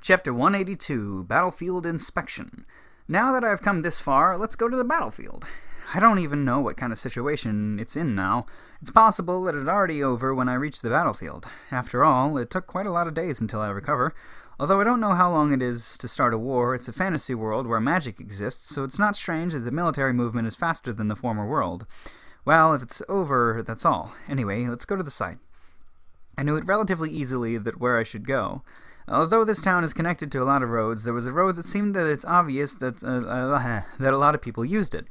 Chapter 182, Battlefield Inspection. Now that I've come this far, let's go to the battlefield. I don't even know what kind of situation it's in now. It's possible that it's already over when I reach the battlefield. After all, it took quite a lot of days until I recover. Although I don't know how long it is to start a war, it's a fantasy world where magic exists, so it's not strange that the military movement is faster than the former world. Well, if it's over, that's all. Anyway, let's go to the site. I knew it relatively easily that where I should go. Although this town is connected to a lot of roads, there was a road that seemed that it's obvious that a lot of people used it.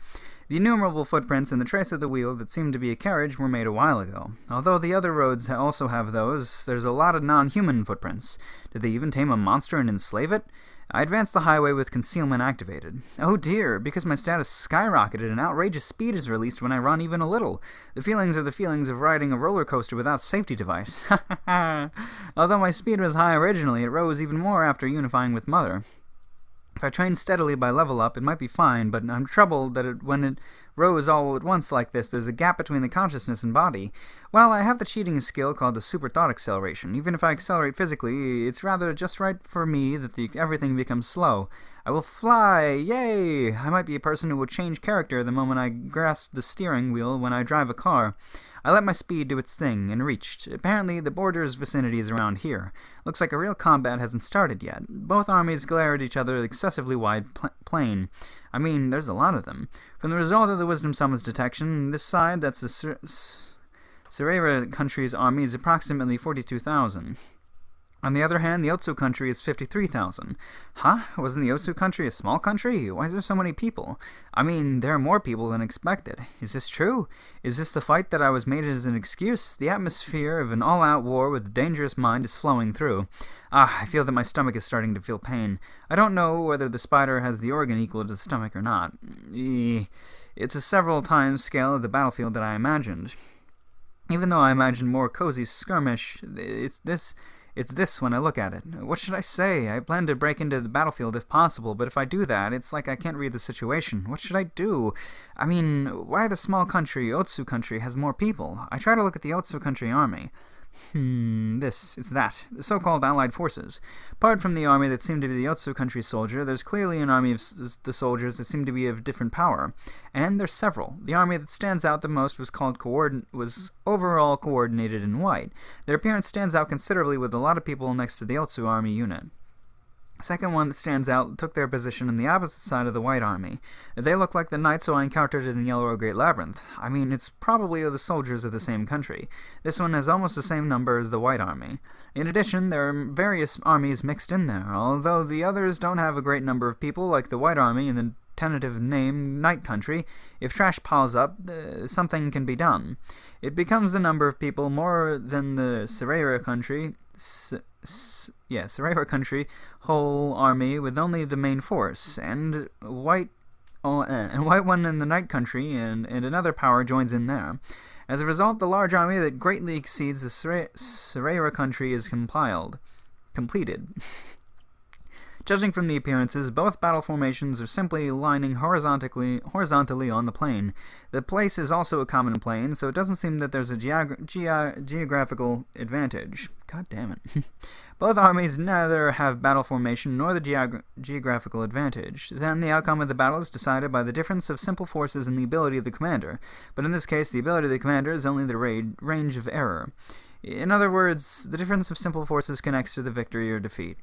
The innumerable footprints and the trace of the wheel that seemed to be a carriage were made a while ago. Although the other roads also have those, there's a lot of non-human footprints. Did they even tame a monster and enslave it? I advanced the highway with concealment activated. Oh dear, because my status skyrocketed, an outrageous speed is released when I run even a little. The feelings are the feelings of riding a roller coaster without safety device. Although my speed was high originally, it rose even more after unifying with Mother. If I trained steadily by level up, it might be fine, but I'm troubled that when it rose all at once like this, there's a gap between the consciousness and body. Well, I have the cheating skill called the super thought acceleration. Even if I accelerate physically, it's rather just right for me that everything becomes slow. I will fly! Yay! I might be a person who will change character the moment I grasp the steering wheel when I drive a car. I let my speed do its thing, and reached. Apparently, the border's vicinity is around here. Looks like a real combat hasn't started yet. Both armies glare at each other excessively wide plain. I mean, there's a lot of them. From the result of the Wisdom Summon's detection, this side, that's the Serera country's army, is approximately 42,000. On the other hand, the Otsu country is 53,000. Huh? Wasn't the Otsu country a small country? Why is there so many people? I mean, there are more people than expected. Is this true? Is this the fight that I was made as an excuse? The atmosphere of an all-out war with a dangerous mind is flowing through. I feel that my stomach is starting to feel pain. I don't know whether the spider has the organ equal to the stomach or not. It's a several times scale of the battlefield that I imagined. Even though I imagined more cozy skirmish, it's this when I look at it. What should I say? I plan to break into the battlefield if possible, but if I do that, it's like I can't read the situation. What should I do? I mean, why the small country, Otsu country, has more people? I try to look at the Otsu country army. It's that. The so-called Allied forces. Apart from the army that seemed to be the Otsu country soldier, there's clearly an army of the soldiers that seem to be of different power. And there's several. The army that stands out the most was overall coordinated in white. Their appearance stands out considerably with a lot of people next to the Otsu army unit. The second one that stands out took their position on the opposite side of the White Army. They look like the knights who I encountered in the Yellow Great Labyrinth. I mean, it's probably the soldiers of the same country. This one has almost the same number as the White Army. In addition, there are various armies mixed in there, although the others don't have a great number of people like the White Army and the tentative name Night Country. If trash piles up, something can be done. It becomes the number of people more than the Serera country. Serera country whole army with only the main force, and white one in the Night Country, and another power joins in there. As a result, the large army that greatly exceeds the Serera country is completed. Judging from the appearances, both battle formations are simply lining horizontally on the plain. The place is also a common plain, so it doesn't seem that there's a geographical advantage. God damn it. Both armies neither have battle formation nor the geographical advantage. Then the outcome of the battle is decided by the difference of simple forces and the ability of the commander. But in this case, the ability of the commander is only the range of error. In other words, the difference of simple forces connects to the victory or defeat.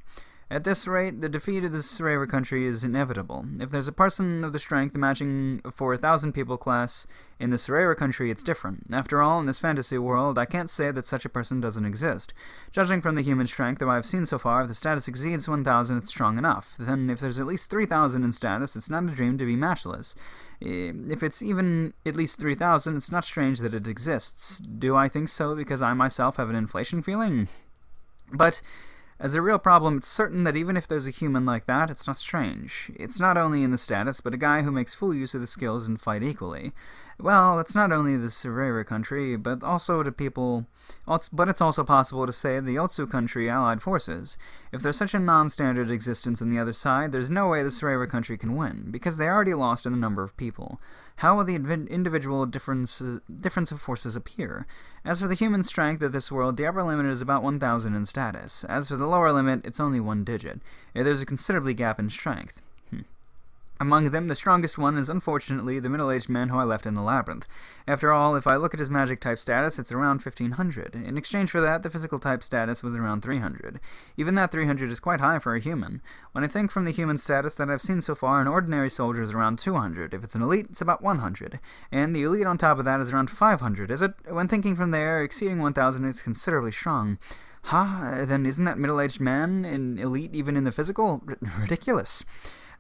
At this rate, the defeat of the Serera country is inevitable. If there's a person of the strength matching for 1,000 people class in the Serera country, it's different. After all, in this fantasy world, I can't say that such a person doesn't exist. Judging from the human strength that I've seen so far, if the status exceeds 1,000, it's strong enough. Then, if there's at least 3,000 in status, it's not a dream to be matchless. If it's even at least 3,000, it's not strange that it exists. Do I think so because I myself have an inflation feeling? But as a real problem, it's certain that even if there's a human like that, it's not strange. It's not only in the status, but a guy who makes full use of the skills and fight equally. Well, it's not only the Surera country, but also to people. But it's also possible to say the Otsu country allied forces. If there's such a non-standard existence on the other side, there's no way the Surera country can win, because they already lost in the number of people. How will the individual difference of forces appear? As for the human strength of this world, the upper limit is about 1,000 in status. As for the lower limit, it's only one digit. There's a considerable gap in strength. Among them, the strongest one is unfortunately the middle-aged man who I left in the labyrinth. After all, if I look at his magic type status, it's around 1500. In exchange for that, the physical type status was around 300. Even that 300 is quite high for a human. When I think from the human status that I've seen so far, an ordinary soldier is around 200. If it's an elite, it's about 100. And the elite on top of that is around 500. When thinking from there, exceeding 1000 is considerably strong. Then isn't that middle-aged man an elite even in the physical? Ridiculous.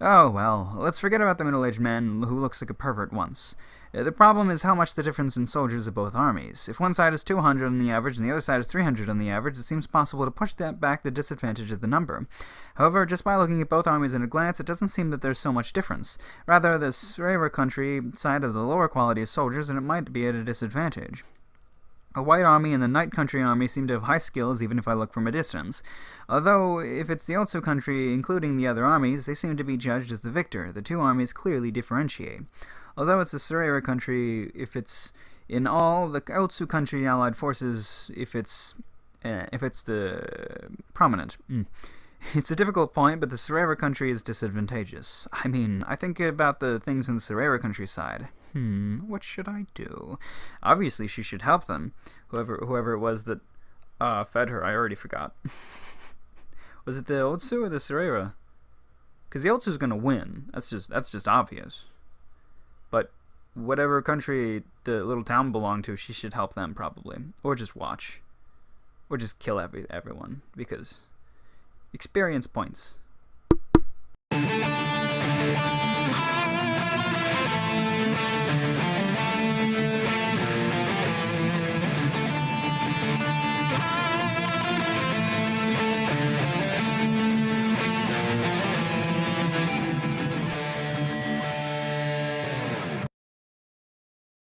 Oh, well, let's forget about the middle-aged man who looks like a pervert once. The problem is how much the difference in soldiers of both armies. If one side is 200 on the average and the other side is 300 on the average, it seems possible to push that back the disadvantage of the number. However, just by looking at both armies at a glance, it doesn't seem that there's so much difference. Rather, the Surera country side of the lower quality of soldiers, and it might be at a disadvantage. A white army and the night country army seem to have high skills even if I look from a distance. Although, if it's the Otsu country including the other armies, they seem to be judged as the victor. The two armies clearly differentiate. Although it's the Surera country, if it's in all the Otsu country allied forces, if it's the prominent. It's a difficult point, but the Surera country is disadvantageous. I mean, I think about the things in the Surera countryside. What should I do? Obviously, she should help them. Whoever it was that fed her, I already forgot. Was it the Otsu or the Surera? Because the Otsu's gonna win. That's just obvious. But whatever country the little town belonged to, she should help them probably, or just watch, or just kill everyone because experience points.